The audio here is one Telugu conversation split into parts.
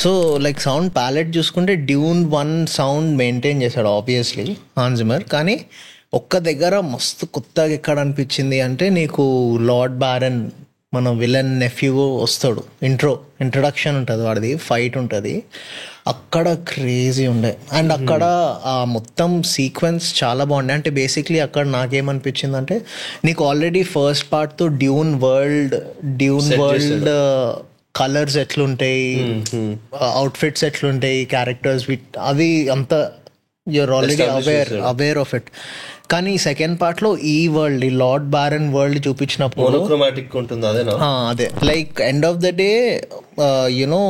సో లైక్ సౌండ్ ప్యాలెట్ చూసుకుంటే డ్యూన్ 1 సౌండ్ మెయింటైన్ చేశాడు ఆబ్వియస్లీ హాన్స్ జిమ్మర్. కానీ ఒక్క దగ్గర మస్తు కొత్తగా ఎక్కడ అనిపించింది అంటే నీకు లార్డ్ బారన్ మన విలన్ నెఫ్యూ వస్తాడు, ఇంట్రొడక్షన్ ఉంటుంది వాడిది, ఫైట్ ఉంటుంది అక్కడ క్రేజీ ఉండే. అండ్ అక్కడ ఆ మొత్తం సీక్వెన్స్ చాలా బాగుండే. అంటే బేసిక్లీ అక్కడ నాకేమనిపించింది అంటే నీకు ఆల్రెడీ ఫస్ట్ పార్ట్తో డ్యూన్ వరల్డ్ కలర్స్ ఎట్లుంటాయి, అవుట్ఫిట్స్ ఎట్లుంటాయి, క్యారెక్టర్స్ అది అంత you are already aware of it. కానీ సెకండ్ పార్ట్లో ఈ వరల్డ్, ఈ లార్డ్ బారన్ వరల్డ్ చూపించినప్పుడు అదే like end of the day you know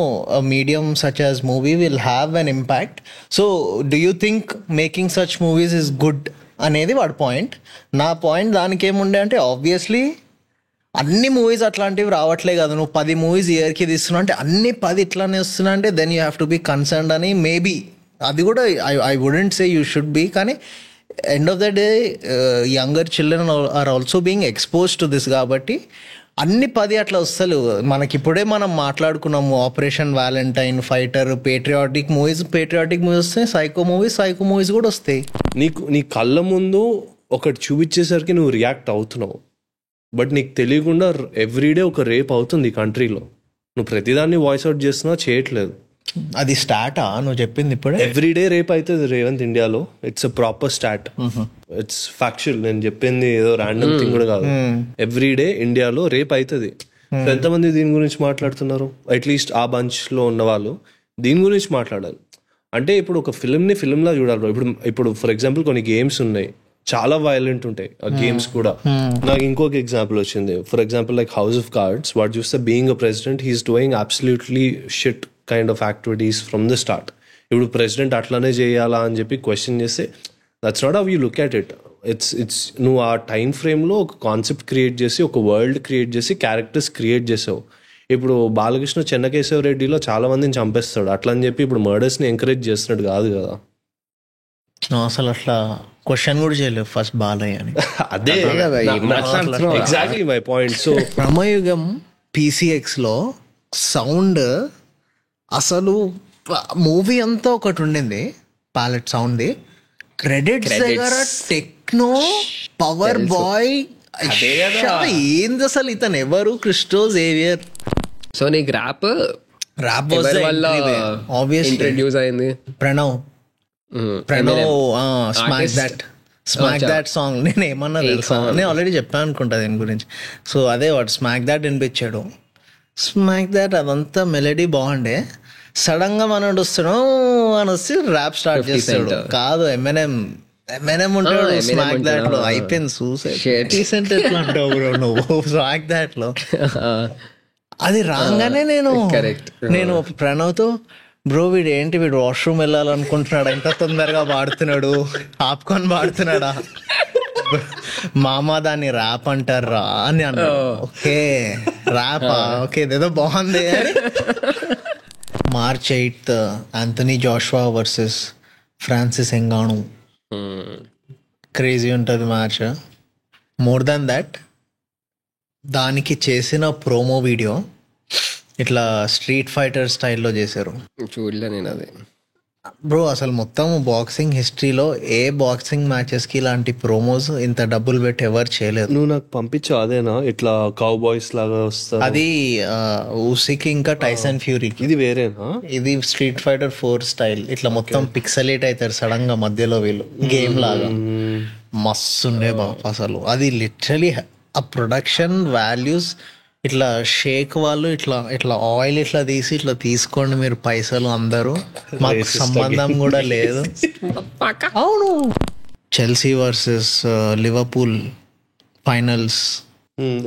medium such as movie will have an impact. So do you think making such movies is good అనేది వాడి పాయింట్. నా పాయింట్ దానికి ఏముండే అంటే ఆబ్వియస్లీ అన్ని మూవీస్ అట్లాంటివి రావట్లే కదా, నువ్వు 10 మూవీస్ ఇయర్కి తీస్తున్నావు అంటే అన్ని 10 ఇట్లానే వస్తున్నా అంటే then you have to be concerned అని. మేబీ అది కూడా I wouldn't say you should be, కానీ end of the day younger children are also being expose to this. కాబట్టి అన్ని 10 అట్లా వస్తలు. మనకిప్పుడే మనం మాట్లాడుకున్నాము Operation Valentine, Fighter, patriotic movies వస్తాయి, సైకో మూవీస్ కూడా వస్తాయి. నీ కళ్ళ ముందు ఒకటి చూపించేసరికి నువ్వు రియాక్ట్ అవుతున్నావు, బట్ నీకు తెలియకుండా ఎవ్రీడే ఒక రేప్ అవుతుంది ఈ కంట్రీలో. నువ్వు ప్రతిదాన్ని వాయిస్ అవుట్ చేస్తున్నా, చేయట్లేదు. అది స్టాటా నువ్వు చెప్పింది ఇప్పుడు? ఎవ్రీడే రేప్ అవుతుంది రేవంత్ ఇండియాలో. It's a proper start, it's factual. నేను చెప్పింది ఏదో ర్యాండమ్ థింగ్ కూడా కాదు. ఎవ్రీడే ఇండియాలో రేప్ అవుతుంది. ఎంతమంది దీని గురించి మాట్లాడుతున్నారు? అట్లీస్ట్ ఆ బంచ్ లో ఉన్న వాళ్ళు దీని గురించి మాట్లాడాలి. అంటే ఇప్పుడు ఒక ఫిల్మ్లా చూడాలి. ఇప్పుడు ఫర్ ఎగ్జాంపుల్ కొన్ని గేమ్స్ ఉన్నాయి, చాలా వైలెంట్ ఉంటాయి ఆ గేమ్స్ కూడా. నాకు ఇంకొక ఎగ్జాంపుల్ వచ్చింది. For example like house of cards, వాడు చూస్తే being a president he's doing absolutely shit kind of activities from the start. ఇప్పుడు ప్రెసిడెంట్ అట్లానే చేయాలా అని చెప్పి క్వశ్చన్ చేస్తే that's not how you look at it. It's నువ్వు ఆ టైం ఫ్రేమ్లో ఒక కాన్సెప్ట్ క్రియేట్ చేసి, ఒక వరల్డ్ క్రియేట్ చేసి, క్యారెక్టర్స్ క్రియేట్ చేసావు. ఇప్పుడు బాలకృష్ణ చెన్నకేశవ రెడ్డిలో చాలా మందిని చంపేస్తాడు, అట్లా అని చెప్పి ఇప్పుడు మర్డర్స్ని ఎంకరేజ్ చేస్తున్నట్టు కాదు కదా. అసలు అట్లా క్వశ్చన్ కూడా చేయలేదు ఫస్ట్ బాలయ్య అని. అదే exactly my point. So Bramayugam PCXలో సౌండ్ అసలు మూవీ అంతా ఒకటి ఉండింది, ప్యాలెట్ సౌండ్ది. క్రెడిట్స్ దగ్గర టెక్నో, పవర్ బాయ్, ఏంది అసలు ఇతను ఎవరు? క్రిస్టో జేవియర్. సో నీకు ర్యాప్ ఆబ్వియస్లీ ఇంట్రడ్యూస్ అయింది ప్రణవ్ స్మాక్ దాట్ సాంగ్. నేను ఏమన్నా తెలుసా, నేను ఆల్రెడీ చెప్పాను అనుకుంటా దీని గురించి. సో అదే వాడు స్మాక్ దాట్ వినిపించాడు. స్మాక్ దాట్ అదంతా మెలడీ బాగుండే. సడన్ గా మనోడు వస్తాడు అని వస్తే ర్యాప్ స్టార్ట్ చేస్తాడు. కాదు ఎంఎన్ఎం ఉంటాడు స్మాక్ దాట్ లో. అయిపోయింది సూసైడ్. రీసెంట్ ఎట్లా అంటావు బ్రో నువ్వు స్మాక్ దాట్ లో? అది రాగానే నేను ప్రణవ్తో, బ్రో వీడు వాష్రూమ్ వెళ్ళాలనుకుంటున్నాడు, ఎంత తొందరగా పాడుతున్నాడు, ఆపుకొని పాడుతున్నాడా మామా, దాన్ని ర్యాప్ అంటారా అని అన్నాడు. ఓకే ర్యాపా, ఓకే ఇదేదో బాగుంది. March 8th Anthony Joshua versus Francis Ngannou. Crazy ఉంటుంది మ్యాచ్. మోర్ దాన్ దాట్ దానికి చేసిన ప్రోమో వీడియో ఇట్లా స్ట్రీట్ ఫైటర్ స్టైల్లో చేశారు. చూడలే నేను అది బ్రో. అసలు మొత్తం బాక్సింగ్ హిస్టరీలో ఏ బాక్సింగ్ మ్యాచెస్ కి ఇలాంటి ప్రోమోస్ ఇంత డబ్బులు పెట్టి ఎవరు చేయలేదు. నువ్వు నాకు పంపించావు అదేనా? ఇట్లా కౌ బాయ్స్ లాగా వస్తారు. అది ఉసిక్ ఇంకా టైసన్ ఫ్యూరీ. ఇది వేరేనా? ఇది స్ట్రీట్ ఫైటర్ 4 స్టైల్. ఇట్లా మొత్తం పిక్సలేట్ అవుతారు సడన్ గా మధ్యలో వీళ్ళు, గేమ్ లాగా. మస్తు ఉండే బాబు అసలు. అది లిటరలీ ఆ ప్రొడక్షన్ వాల్యూస్. ఇట్లా షేక్ వాళ్ళు ఇట్లా ఆయిల్ ఇట్లా తీసి ఇట్లా తీసుకోండి మీరు పైసలు, అందరూ మాకు సంబంధం కూడా లేదు. అవును. Chelsea versus Liverpool finals.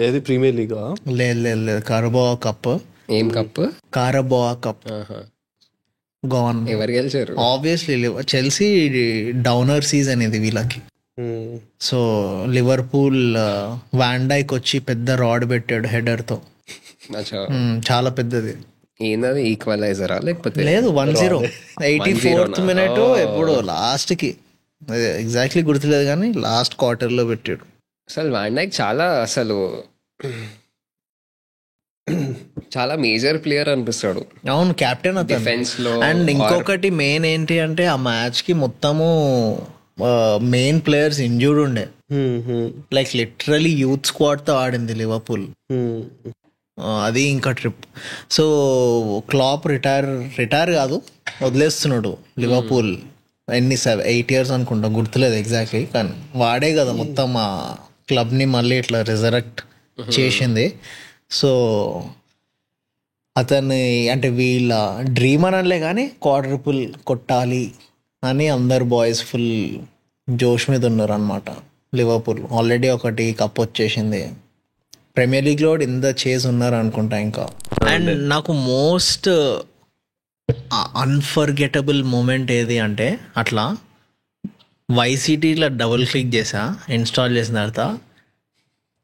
ఏది ప్రీమియర్ లీగ్? లేదు, కారబోవా కప్. ఏం కప్? Carabao Cup gone. ఎవరు గెలిచారు? ఆబ్వియస్లీ చెల్సీ డౌనర్ సీజన్ ఇది వీళ్ళకి. సో లివర్పూల్ వాన్ డైక్ వచ్చి పెద్ద రాడ్ పెట్టాడు హెడర్ తో, చాలా పెద్దది. ఏంది ఈక్వలైజరా లేకపోతే? లేదు 1-0 84th మినిట్ ఎప్పుడు లాస్ట్ కి, ఎగ్జాక్ట్లీ గుర్తులేదు కానీ లాస్ట్ క్వార్టర్ లో పెట్టాడు. అసలు వాన్ డైక్ చాలా అసలు చాలా మేజర్ ప్లేయర్ అనిపిస్తాడు. అవును, కెప్టెన్ అతను. డిఫెన్స్ లో అండ్ ఇంకొకటి మెయిన్ ఏంటి అంటే ఆ మ్యాచ్ కి మొత్తము మెయిన్ ప్లేయర్స్ ఇంజూర్డ్ ఉండే. లైక్ లిటరలీ యూత్ స్క్వాడ్ తో ఆడింది లివర్పూల్. అది ఇంకా ట్రిప్. సో క్లాప్ రిటైర్ కాదు, వదిలేస్తున్నాడు లివర్పూల్. ఎన్ని 8 years అనుకుంటా, గుర్తులేదు ఎగ్జాక్ట్లీ. కానీ వాడే కదా మొత్తం ఆ క్లబ్ని మళ్ళీ ఇట్లా రిజరెక్ట్ చేసింది. సో అతన్ని అంటే వీళ్ళ డ్రీమ్ అనలే కానీ క్వాడ్రుపుల్ కొట్టాలి అని అందరు బాయ్స్ ఫుల్ జోష్ మీద ఉన్నారు అనమాట. లివర్పూల్ ఆల్రెడీ ఒకటి కప్ వచ్చేసింది, ప్రీమియర్ లీగ్లో ఇంత చేసి ఉన్నారు అనుకుంటా ఇంకా. అండ్ నాకు మోస్ట్ అన్ఫర్గెటబుల్ మూమెంట్ ఏది అంటే, అట్లా వైసిటీలో డబుల్ క్లిక్ చేసా, ఇన్స్టాల్ చేసిన తర్వాత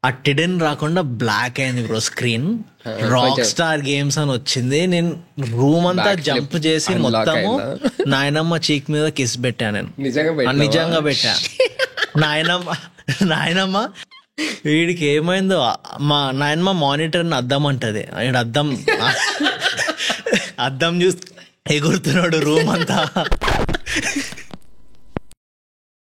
ఆ టిడెన్ రాకుండా బ్లాక్ అయింది bro screen. Rock star games అని వచ్చింది. నేను రూమ్ అంతా జంప్ చేసి మొత్తము నాయనమ్మ చీక్ మీద కిస్ పెట్టా. నేను నిజంగా పెట్టా. నాయనమ్మ వీడికి ఏమైందో, మా నాయనమ్మ మానిటర్ని అద్దం అంటది. అద్దం చూసి ఎగురుతున్నాడు రూమ్ అంతా.